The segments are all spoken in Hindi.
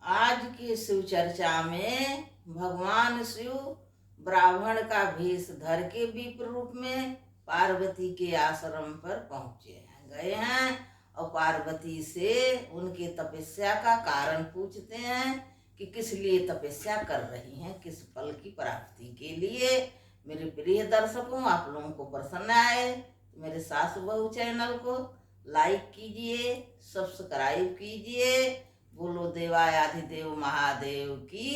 आज की शिव चर्चा में भगवान शिव ब्राह्मण का भेष धर के विप्र रूप में पार्वती के आश्रम पर गए हैं और पार्वती से उनके तपस्या का कारण पूछते हैं कि किस लिए तपस्या कर रही हैं, किस फल की प्राप्ति के लिए। मेरे प्रिय दर्शकों, आप लोगों को पसंद आए तो मेरे सासु बहू चैनल को लाइक कीजिए, सब्सक्राइब कीजिए। बोलो देवायाधिदेव महादेव की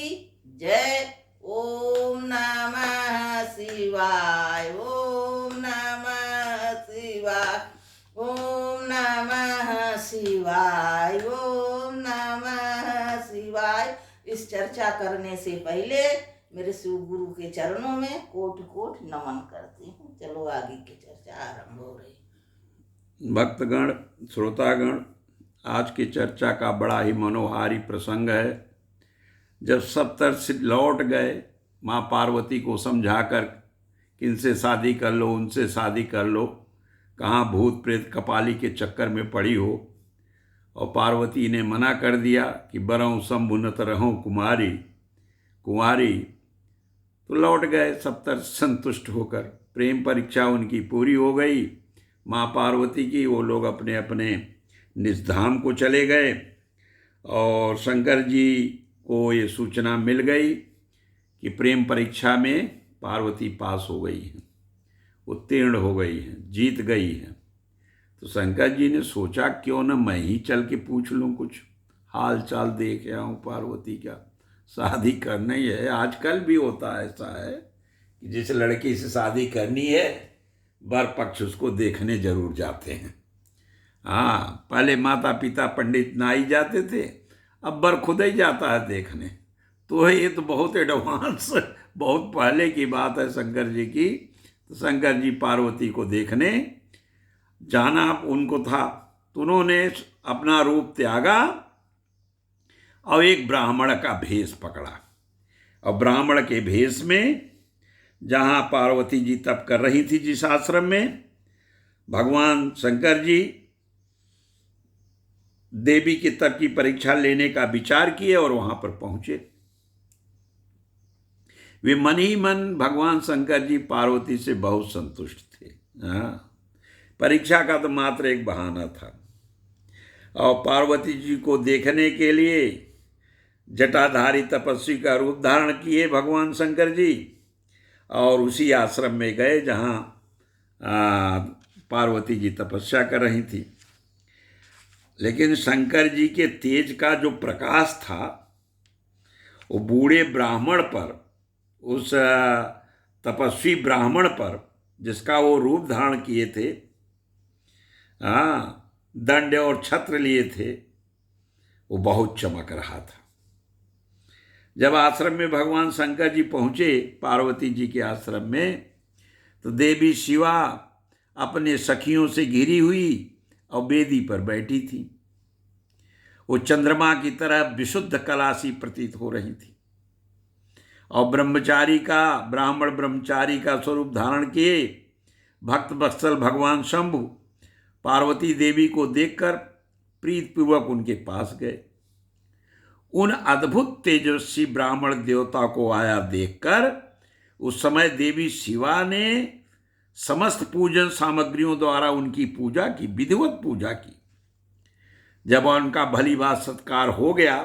जय। ओम नमः शिवाय, ओम नमः शिवाय, ओम नमः शिवाय, ओम नमः शिवाय। इस चर्चा करने से पहले मेरे शिव गुरु के चरणों में कोटि कोटि नमन करती हूँ। चलो आगे की चर्चा आरंभ हो रही। भक्तगण, श्रोतागण, आज की चर्चा का बड़ा ही मनोहारी प्रसंग है। जब सप्तर्षि लौट गए माँ पार्वती को समझाकर कि इनसे शादी कर लो, उनसे शादी कर लो, कहाँ भूत प्रेत कपाली के चक्कर में पड़ी हो, और पार्वती ने मना कर दिया कि बरऊँ संभुनत रहूँ कुमारी कुंवारी, तो लौट गए सप्तर्षि संतुष्ट होकर। प्रेम परीक्षा उनकी पूरी हो गई माँ पार्वती की। वो लोग अपने अपने निज धाम को चले गए और शंकर जी को ये सूचना मिल गई कि प्रेम परीक्षा में पार्वती पास हो गई हैं, उत्तीर्ण हो गई हैं, जीत गई हैं। तो शंकर जी ने सोचा क्यों न मैं ही चल के पूछ लूँ, कुछ हाल चाल देख आऊँ पार्वती का। शादी करना ही है, आजकल भी होता है, ऐसा है कि जिस लड़की से शादी करनी है वर पक्ष उसको देखने जरूर जाते हैं। हाँ, पहले माता पिता पंडित नाई जाते थे, अब वर खुद ही जाता है देखने। तो ये तो बहुत एडवांस, बहुत पहले की बात है शंकर जी की। तो शंकर जी पार्वती को देखने जाना उनको था, तो उन्होंने अपना रूप त्यागा और एक ब्राह्मण का भेष पकड़ा। और ब्राह्मण के भेष में जहाँ पार्वती जी तप कर रही थी, जिस आश्रम में, भगवान शंकर जी देवी के तप की परीक्षा लेने का विचार किए और वहां पर पहुंचे। वे मन ही मन भगवान शंकर जी पार्वती से बहुत संतुष्ट थे। परीक्षा का तो मात्र एक बहाना था। और पार्वती जी को देखने के लिए जटाधारी तपस्वी का रूप धारण किए भगवान शंकर जी, और उसी आश्रम में गए जहाँ पार्वती जी तपस्या कर रही थी। लेकिन शंकर जी के तेज का जो प्रकाश था वो बूढ़े ब्राह्मण पर, उस तपस्वी ब्राह्मण पर जिसका वो रूप धारण किए थे, दंड और छत्र लिए थे, वो बहुत चमक रहा था। जब आश्रम में भगवान शंकर जी पहुंचे, पार्वती जी के आश्रम में, तो देवी शिवा अपने सखियों से घिरी हुई और वेदी पर बैठी थी। वो चंद्रमा की तरह विशुद्ध कला सी प्रतीत हो रही थी। और ब्राह्मण ब्रह्मचारी का स्वरूप धारण किए भक्त वत्सल भगवान शंभु पार्वती देवी को देखकर प्रीतपूर्वक उनके पास गए। उन अद्भुत तेजस्वी ब्राह्मण देवता को आया देखकर उस समय देवी शिवा ने समस्त पूजन सामग्रियों द्वारा उनकी पूजा की, विधिवत पूजा की। जब उनका भली बात सत्कार हो गया,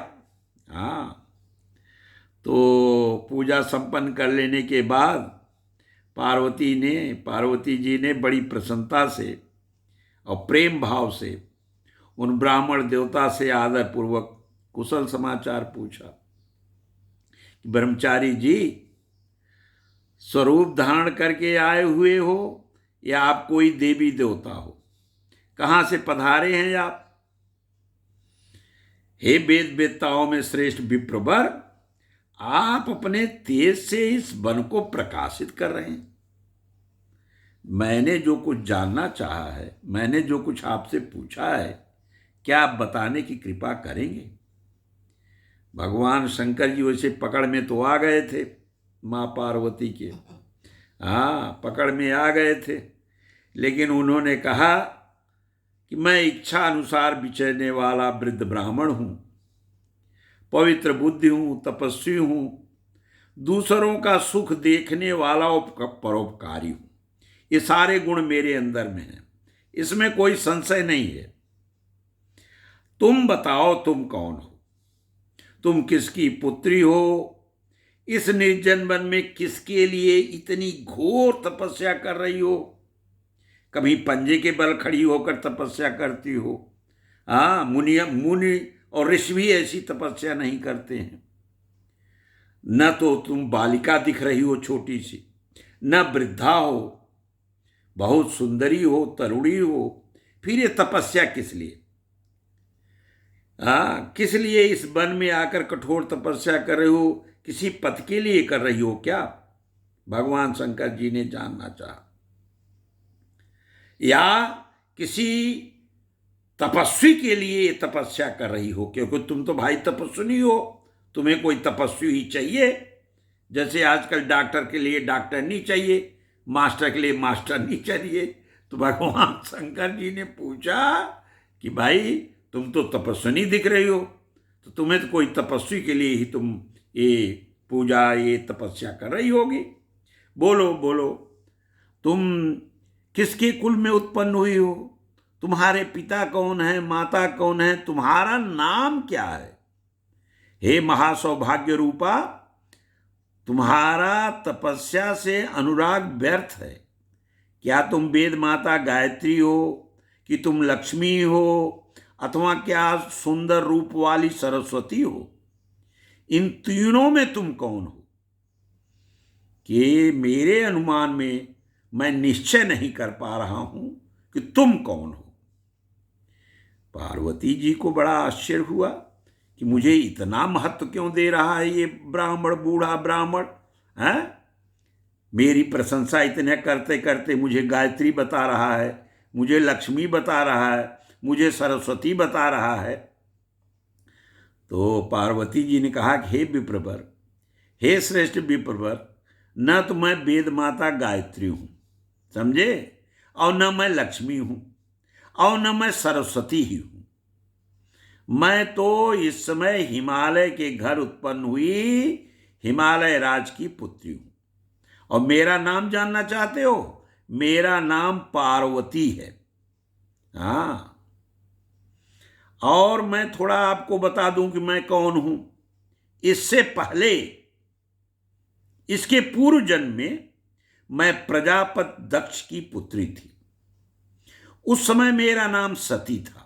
तो पूजा संपन्न कर लेने के बाद पार्वती जी ने बड़ी प्रसन्नता से और प्रेम भाव से उन ब्राह्मण देवता से आदर पूर्वक कुशल समाचार पूछा। ब्रह्मचारी जी, स्वरूप धारण करके आए हुए हो या आप कोई देवी देवता हो? कहाँ से पधारे हैं आप? हे वेद वेत्ताओं में श्रेष्ठ विप्रवर, आप अपने तेज से इस वन को प्रकाशित कर रहे हैं। मैंने जो कुछ जानना चाहा है, मैंने जो कुछ आपसे पूछा है, क्या आप बताने की कृपा करेंगे? भगवान शंकर जी वैसे पकड़ में तो आ गए थे माँ पार्वती के, पकड़ में आ गए थे, लेकिन उन्होंने कहा कि मैं इच्छा अनुसार विचरने वाला वृद्ध ब्राह्मण हूँ। पवित्र बुद्धि हूँ, तपस्वी हूँ, दूसरों का सुख देखने वाला और परोपकारी हूँ। ये सारे गुण मेरे अंदर में हैं, इसमें कोई संशय नहीं है। तुम बताओ तुम कौन हो, तुम किसकी पुत्री हो, इस निर्जन वन में किसके लिए इतनी घोर तपस्या कर रही हो? कभी पंजे के बल खड़ी होकर तपस्या करती हो? हाँ, मुनि और ऋषि भी ऐसी तपस्या नहीं करते हैं। न तो तुम बालिका दिख रही हो छोटी सी, न वृद्धा हो, बहुत सुंदरी हो, तरुणी हो, फिर ये तपस्या किस लिए? हाँ, किस लिए इस वन में आकर कठोर तपस्या कर रही हो? किसी पति के लिए कर रही हो क्या? भगवान शंकर जी ने जानना चाहा। या किसी तपस्वी के लिए तपस्या कर रही हो? क्योंकि तुम तो भाई तपस्वी हो, तुम्हें कोई तपस्वी ही चाहिए। जैसे आजकल डॉक्टर के लिए डॉक्टर नहीं चाहिए, मास्टर के लिए मास्टर नहीं चाहिए। तो भगवान शंकर जी ने पूछा कि भाई तुम तो तपस्विनी दिख रही हो, तो तुम्हें तो कोई तपस्वी के लिए ही तुम ये पूजा, ये तपस्या कर रही होगी। बोलो बोलो, तुम किसके कुल में उत्पन्न हुई हो? तुम्हारे पिता कौन है, माता कौन है, तुम्हारा नाम क्या है? हे महासौभाग्य रूपा, तुम्हारा तपस्या से अनुराग व्यर्थ है। क्या तुम वेद माता गायत्री हो, कि तुम लक्ष्मी हो, अथवा क्या सुंदर रूप वाली सरस्वती हो? इन तीनों में तुम कौन हो? कि मेरे अनुमान में मैं निश्चय नहीं कर पा रहा हूं कि तुम कौन हो। पार्वती जी को बड़ा आश्चर्य हुआ कि मुझे इतना महत्व क्यों दे रहा है ये ब्राह्मण, बूढ़ा ब्राह्मण है। मेरी प्रशंसा इतने करते करते मुझे गायत्री बता रहा है, मुझे लक्ष्मी बता रहा है, मुझे सरस्वती बता रहा है। तो पार्वती जी ने कहा कि हे विप्रवर, हे श्रेष्ठ विप्रवर, न तो मैं वेद माता गायत्री हूं, समझे, और न मैं लक्ष्मी हूं, और न मैं सरस्वती ही हूं। मैं तो इस समय हिमालय के घर उत्पन्न हुई हिमालय राज की पुत्री हूं। और मेरा नाम जानना चाहते हो? मेरा नाम पार्वती है। हाँ, और मैं थोड़ा आपको बता दूं कि मैं कौन हूं। इससे पहले, इसके पूर्व जन्म में मैं प्रजापति दक्ष की पुत्री थी। उस समय मेरा नाम सती था।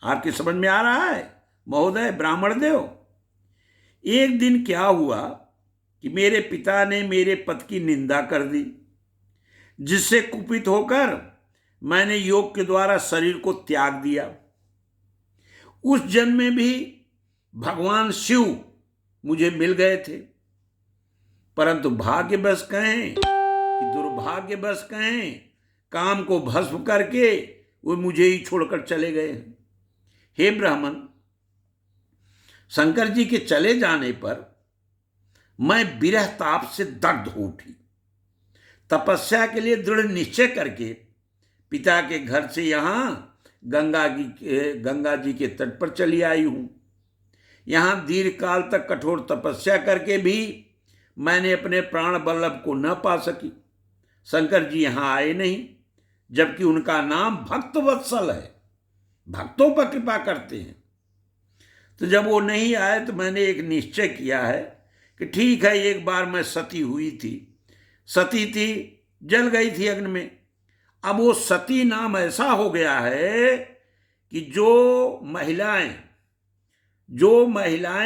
आपके समझ में आ रहा है महोदय ब्राह्मण देव? एक दिन क्या हुआ कि मेरे पिता ने मेरे पति की निंदा कर दी, जिससे कुपित होकर मैंने योग के द्वारा शरीर को त्याग दिया। उस जन्म में भी भगवान शिव मुझे मिल गए थे, परंतु भाग्यवश कहें कि दुर्भाग्यवश कहें, काम को भस्म करके वो मुझे ही छोड़कर चले गए। हे ब्राह्मण, शंकर जी के चले जाने पर मैं विरह ताप से दग्ध हो उठी। तपस्या के लिए दृढ़ निश्चय करके पिता के घर से यहां गंगा जी के तट पर चली आई हूं। यहां दीर्घ काल तक कठोर तपस्या करके भी मैंने अपने प्राण वल्लभ को न पा सकी। शंकर जी यहां आए नहीं, जबकि उनका नाम भक्त वत्सल है, भक्तों पर कृपा करते हैं। तो जब वो नहीं आए तो मैंने एक निश्चय किया है कि ठीक है, एक बार मैं सती हुई थी, सती थी, जल गई थी अग्नि में। अब वो सती नाम ऐसा हो गया है कि जो महिलाएं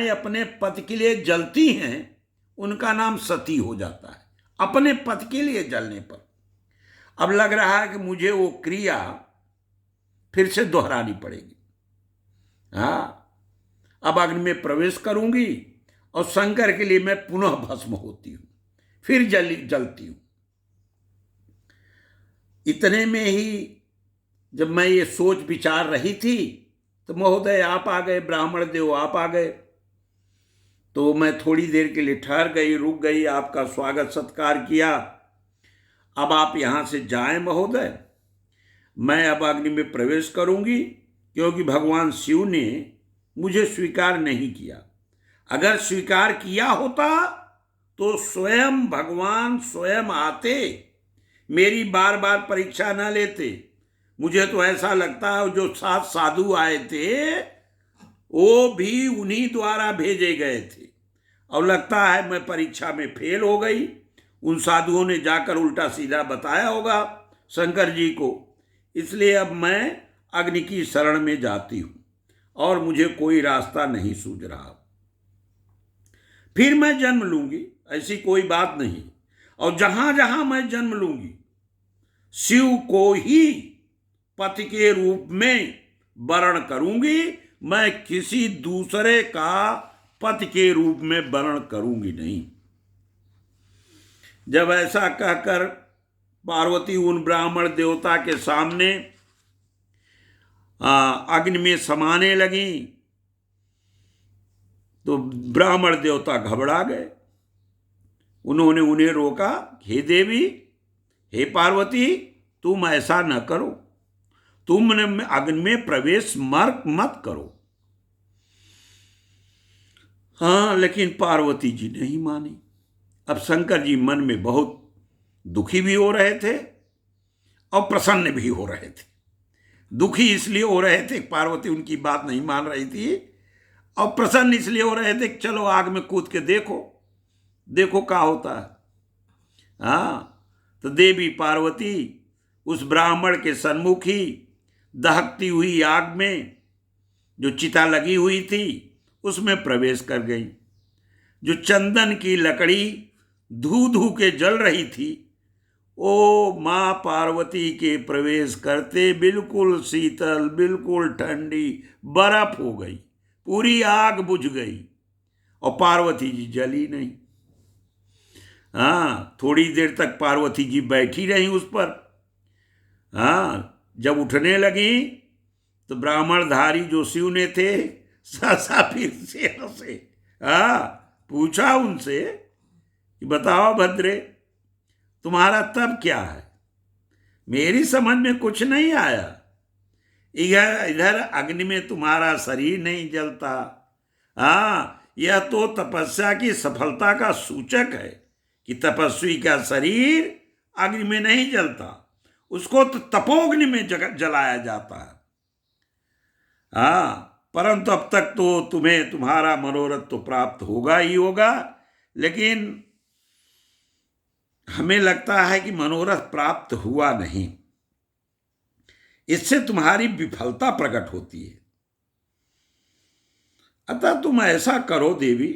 अपने पति के लिए जलती हैं, उनका नाम सती हो जाता है, अपने पति के लिए जलने पर। अब लग रहा है कि मुझे वो क्रिया फिर से दोहरानी पड़ेगी। हाँ, अब अग्नि में प्रवेश करूंगी और शंकर के लिए मैं पुनः भस्म होती हूं, फिर जलती हूं। इतने में ही जब मैं ये सोच विचार रही थी तो महोदय आप आ गए, ब्राह्मण देव आप आ गए। तो मैं थोड़ी देर के लिए ठहर गई, रुक गई, आपका स्वागत सत्कार किया। अब आप यहां से जाएं महोदय, मैं अब अग्नि में प्रवेश करूंगी, क्योंकि भगवान शिव ने मुझे स्वीकार नहीं किया। अगर स्वीकार किया होता तो स्वयं भगवान स्वयं आते, मेरी बार बार परीक्षा न लेते। मुझे तो ऐसा लगता है जो 7 साधु आए थे वो भी उन्हीं द्वारा भेजे गए थे, और लगता है मैं परीक्षा में फेल हो गई। उन साधुओं ने जाकर उल्टा सीधा बताया होगा शंकर जी को, इसलिए अब मैं अग्नि की शरण में जाती हूं और मुझे कोई रास्ता नहीं सूझ रहा। फिर मैं जन्म लूंगी, ऐसी कोई बात नहीं, और जहां जहां मैं जन्म लूंगी शिव को ही पति के रूप में वर्ण करूंगी, मैं किसी दूसरे का पति के रूप में वर्ण करूंगी नहीं। जब ऐसा कहकर पार्वती उन ब्राह्मण देवता के सामने अग्नि में समाने लगी तो ब्राह्मण देवता घबरा गए। उन्होंने उन्हें रोका, हे देवी, हे पार्वती, तुम ऐसा न करो, तुम अग्नि में प्रवेश मत करो। हाँ, लेकिन पार्वती जी नहीं मानी। अब शंकर जी मन में बहुत दुखी भी हो रहे थे और प्रसन्न भी हो रहे थे। दुखी इसलिए हो रहे थे पार्वती उनकी बात नहीं मान रही थी, और प्रसन्न इसलिए हो रहे थे कि चलो आग में कूद के देखो क्या होता है। हाँ, तो देवी पार्वती उस ब्राह्मण के सन्मुख ही दहकती हुई आग में जो चिता लगी हुई थी उसमें प्रवेश कर गई। जो चंदन की लकड़ी धू धू के जल रही थी, ओ माँ पार्वती के प्रवेश करते बिल्कुल शीतल, बिल्कुल ठंडी बर्फ हो गई, पूरी आग बुझ गई और पार्वती जी जली नहीं। हाँ, थोड़ी देर तक पार्वती जी बैठी रही उस पर। हाँ, जब उठने लगी तो ब्राह्मणधारी जो शिव ने थे सहसा फिर से हंसे। हाँ, पूछा उनसे कि बताओ भद्रे, तुम्हारा तब क्या है? मेरी समझ में कुछ नहीं आया। इधर अग्नि में तुम्हारा शरीर नहीं जलता। हाँ, यह तो तपस्या की सफलता का सूचक है कि तपस्वी का शरीर अग्नि में नहीं जलता, उसको तो तपोग्नि में जलाया जाता है। हाँ, परंतु अब तक तो तुम्हें तुम्हारा मनोरथ तो प्राप्त होगा ही होगा, लेकिन हमें लगता है कि मनोरथ प्राप्त हुआ नहीं। इससे तुम्हारी विफलता प्रकट होती है। अतः तुम ऐसा करो देवी,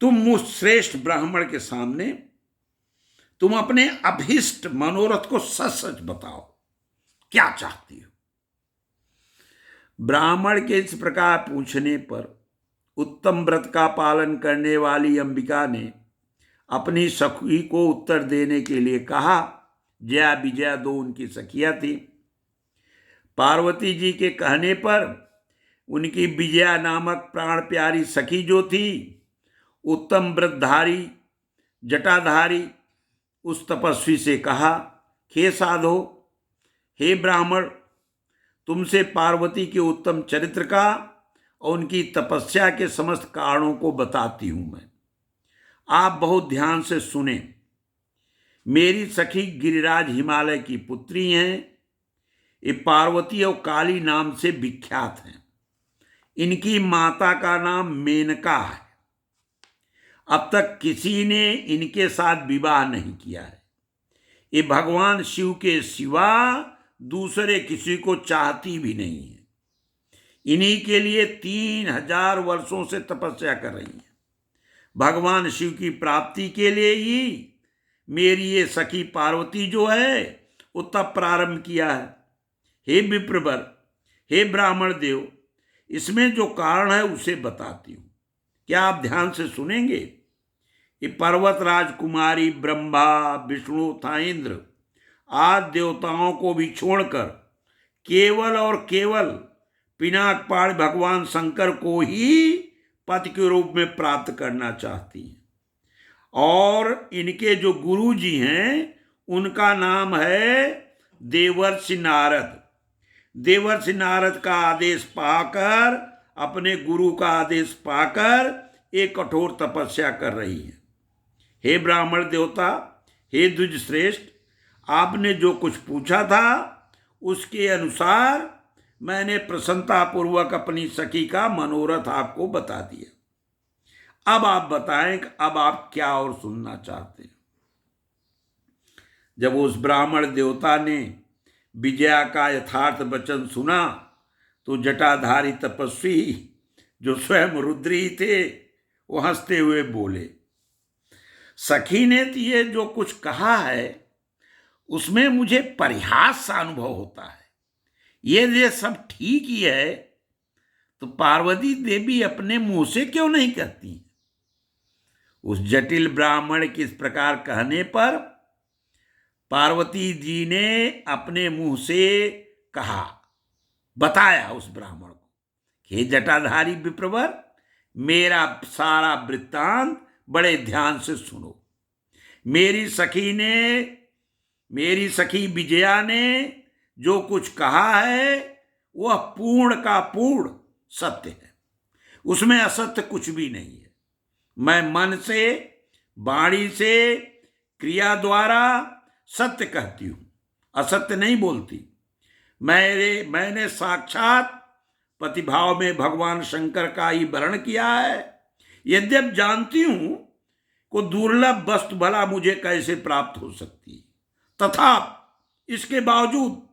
तुम मुझ श्रेष्ठ ब्राह्मण के सामने तुम अपने अभीष्ट मनोरथ को सच सच बताओ, क्या चाहती हो। ब्राह्मण के इस प्रकार पूछने पर उत्तम व्रत का पालन करने वाली अंबिका ने अपनी सखी को उत्तर देने के लिए कहा। जया विजया दो उनकी सखियां थी। पार्वती जी के कहने पर उनकी विजया नामक प्राण प्यारी सखी जो थी, उत्तम व्रतधारी जटाधारी उस तपस्वी से कहा, हे साधो, हे ब्राह्मण, तुमसे पार्वती के उत्तम चरित्र का और उनकी तपस्या के समस्त कारणों को बताती हूं मैं। आप बहुत ध्यान से सुने। मेरी सखी गिरिराज हिमालय की पुत्री हैं। ये पार्वती और काली नाम से विख्यात हैं। इनकी माता का नाम मेनका है। अब तक किसी ने इनके साथ विवाह नहीं किया है। ये भगवान शिव के सिवा दूसरे किसी को चाहती भी नहीं है। इन्हीं के लिए 3000 वर्षों से तपस्या कर रही है। भगवान शिव की प्राप्ति के लिए ही मेरी ये सखी पार्वती जो है वो तप प्रारंभ किया है। हे विप्रवर, हे ब्राह्मण देव, इसमें जो कारण है उसे बताती हूं। क्या आप ध्यान से सुनेंगे? ये पर्वत राजकुमारी ब्रह्मा, विष्णु तथा इंद्र आदि देवताओं को भी छोड़कर केवल और केवल पिनाकपाण भगवान शंकर को ही पति के रूप में प्राप्त करना चाहती हैं। और इनके जो गुरु जी हैं उनका नाम है देवर्षि नारद। देवर्षि नारद का आदेश पाकर अपने गुरु का आदेश पाकर एक कठोर तपस्या कर रही हैं। हे ब्राह्मण देवता, हे द्विज श्रेष्ठ, आपने जो कुछ पूछा था उसके अनुसार मैंने प्रसन्नतापूर्वक अपनी सखी का मनोरथ आपको बता दिया। अब आप बताएं कि अब आप क्या और सुनना चाहते हैं। जब उस ब्राह्मण देवता ने विजया का यथार्थ वचन सुना तो जटाधारी तपस्वी, जो स्वयं रुद्री थे, वो हंसते हुए बोले, सखी ने तो ये जो कुछ कहा है उसमें मुझे परिहास सा अनुभव होता है। ये सब ठीक ही है, तो पार्वती देवी अपने मुंह से क्यों नहीं कहती? उस जटिल ब्राह्मण के इस प्रकार कहने पर पार्वती जी ने अपने मुंह से कहा, बताया उस ब्राह्मण को, हे जटाधारी विप्रवर, मेरा सारा वृत्तांत बड़े ध्यान से सुनो। मेरी सखी विजया ने जो कुछ कहा है वह पूर्ण का पूर्ण सत्य है, उसमें असत्य कुछ भी नहीं है। मैं मन से, वाणी से, क्रिया द्वारा सत्य कहती हूं, असत्य नहीं बोलती। मैंने साक्षात पतिभाव में भगवान शंकर का ही वर्ण किया है। यद्यप जानती हूं को दुर्लभ वस्तु भला मुझे कैसे प्राप्त हो सकती है, तथा इसके बावजूद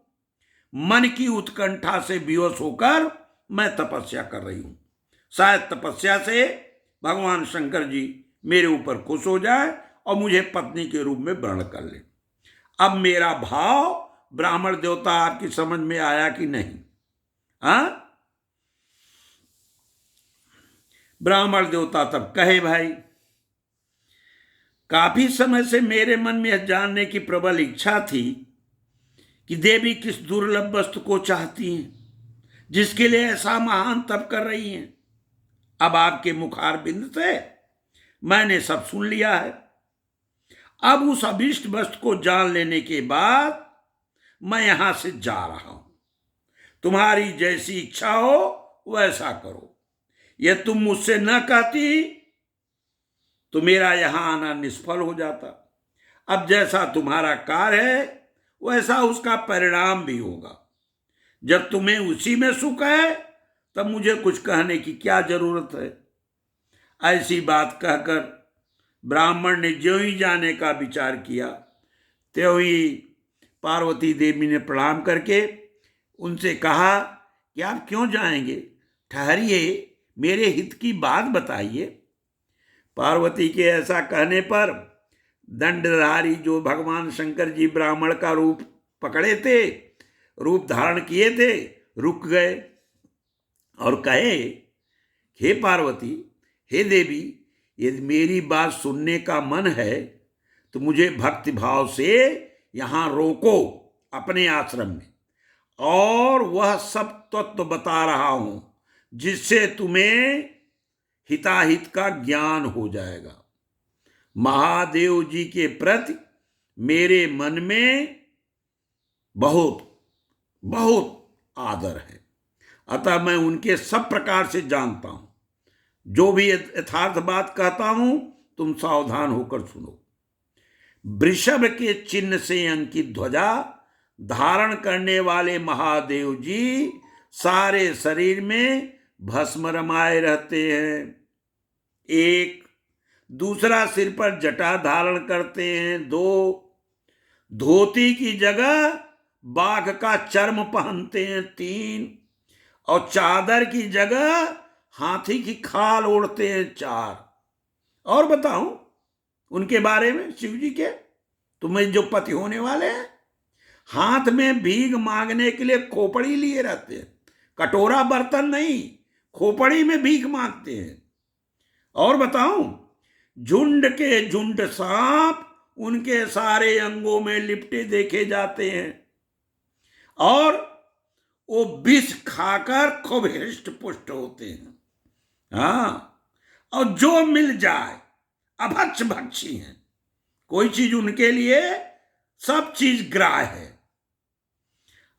मन की उत्कंठा से विवश होकर मैं तपस्या कर रही हूं। शायद तपस्या से भगवान शंकर जी मेरे ऊपर खुश हो जाए और मुझे पत्नी के रूप में वर्ण कर ले। अब मेरा भाव ब्राह्मण देवता आपकी समझ में आया कि नहीं? हाँ? ब्राह्मण देवता तब कहे, भाई, काफी समय से मेरे मन में यह जानने की प्रबल इच्छा थी कि देवी किस दुर्लभ वस्तु को चाहती हैं जिसके लिए ऐसा महान तप कर रही हैं। अब आपके मुखारबिंद से मैंने सब सुन लिया है। अब उस अभीष्ट वस्तु को जान लेने के बाद मैं यहां से जा रहा हूं। तुम्हारी जैसी इच्छा हो वैसा करो। यह तुम मुझसे न कहती तो मेरा यहां आना निष्फल हो जाता। अब जैसा तुम्हारा कार्य है वैसा उसका परिणाम भी होगा। जब तुम्हें उसी में सुख है तब मुझे कुछ कहने की क्या जरूरत है? ऐसी बात कहकर ब्राह्मण ने ज्यों ही जाने का विचार किया त्यों ही पार्वती देवी ने प्रणाम करके उनसे कहा कि आप क्यों जाएंगे? ठहरिए, मेरे हित की बात बताइए। पार्वती के ऐसा कहने पर दंडधारी, जो भगवान शंकर जी ब्राह्मण का रूप पकड़े थे, रूप धारण किए थे, रुक गए और कहे, हे पार्वती, हे देवी, यदि मेरी बात सुनने का मन है तो मुझे भक्ति भाव से यहां रोको अपने आश्रम में, और वह सब तत्व बता रहा हूं जिससे तुम्हें हिताहित का ज्ञान हो जाएगा। महादेव जी के प्रति मेरे मन में बहुत बहुत आदर है, अतः मैं उनके सब प्रकार से जानता हूं। जो भी यथार्थ बात कहता हूं तुम सावधान होकर सुनो। वृषभ के चिन्ह से अंकित ध्वजा धारण करने वाले महादेव जी सारे शरीर में भस्म रमाए रहते हैं। एक, दूसरा सिर पर जटा धारण करते हैं। दो, धोती की जगह बाघ का चर्म पहनते हैं। तीन, और चादर की जगह हाथी की खाल ओढ़ते हैं। चार, और बताऊं उनके बारे में शिव जी के, तुम्हें जो पति होने वाले हैं, हाथ में भीख मांगने के लिए खोपड़ी लिए रहते हैं। कटोरा बर्तन नहीं, खोपड़ी में भीख मांगते हैं। और बताऊं, झुंड के झुंड सांप उनके सारे अंगों में लिपटे देखे जाते हैं, और वो विष खाकर खूब हृष्ट पुष्ट होते हैं। हाँ, और जो मिल जाए अभक्ष भक्षी हैं। कोई चीज उनके लिए सब चीज ग्राह्य है।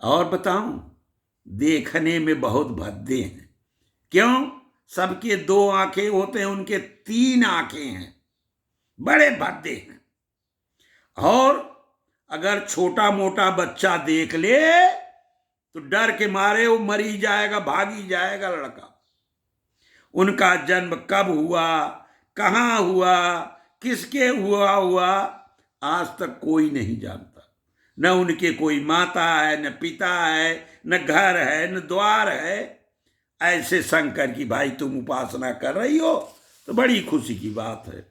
और बताऊं, देखने में बहुत भद्दे हैं, क्यों? सबके 2 आंखें होते हैं, उनके 3 आंखें हैं, बड़े भद्दे हैं। और अगर छोटा मोटा बच्चा देख ले तो डर के मारे वो मरी जाएगा, भागी जाएगा लड़का। उनका जन्म कब हुआ, कहाँ हुआ, किसके हुआ आज तक कोई नहीं जानता। न उनके कोई माता है, न पिता है, न घर है, न द्वार है। ऐसे शंकर की भाई तुम उपासना कर रही हो तो बड़ी खुशी की बात है।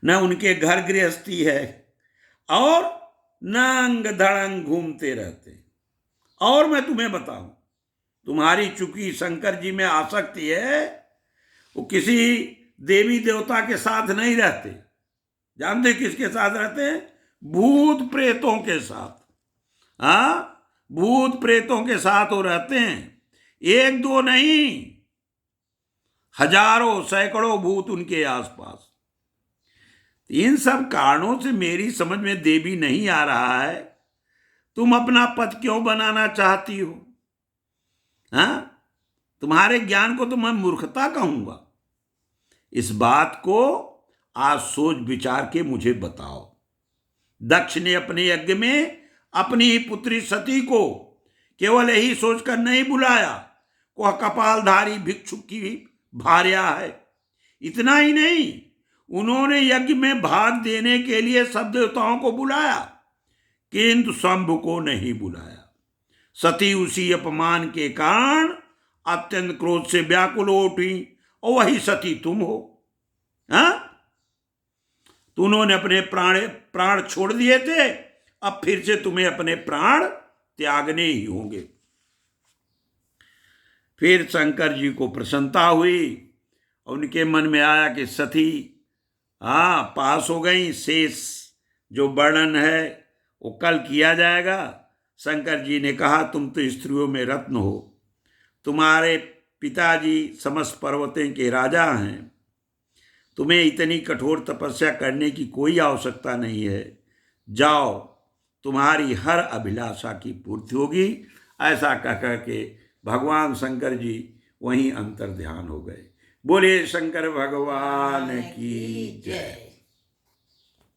न उनके घर गृहस्थी है और नंग धड़ंग घूमते रहते। और मैं तुम्हें बताऊं, तुम्हारी चूंकि शंकर जी में आसक्ति है, वो किसी देवी देवता के साथ नहीं रहते। जानते किसके साथ रहते हैं? भूत प्रेतों के साथ। हाँ, भूत प्रेतों के साथ वो रहते हैं। 1-2 नहीं, हजारों सैकड़ों भूत उनके आसपास। इन सब कारणों से मेरी समझ में देवी नहीं आ रहा है, तुम अपना पद क्यों बनाना चाहती हो? हाँ, तुम्हारे ज्ञान को तो मैं मूर्खता कहूंगा। इस बात को आज सोच विचार के मुझे बताओ। दक्ष ने अपने यज्ञ में अपनी ही पुत्री सती को केवल यही सोचकर नहीं बुलाया वह कपालधारी भिक्षु की भार्या है। इतना ही नहीं, उन्होंने यज्ञ में भाग देने के लिए सब देवताओं को बुलाया, किंतु शंभु को नहीं बुलाया। सती उसी अपमान के कारण अत्यंत क्रोध से व्याकुल हो उठी, और वही सती तुम हो। हाँ, तो उन्होंने अपने प्राण छोड़ दिए थे, अब फिर से तुम्हें अपने प्राण त्यागने ही होंगे। फिर शंकर जी को प्रसन्नता हुई, उनके मन में आया कि सती पास हो गई। शेष जो वर्णन है वो कल किया जाएगा। शंकर जी ने कहा, तुम तो स्त्रियों में रत्न हो, तुम्हारे पिताजी समस्त पर्वतों के राजा हैं, तुम्हें इतनी कठोर तपस्या करने की कोई आवश्यकता नहीं है। जाओ, तुम्हारी हर अभिलाषा की पूर्ति होगी। ऐसा कहकर के भगवान शंकर जी वहीं अंतर ध्यान हो गए। बोले शंकर भगवान की जय।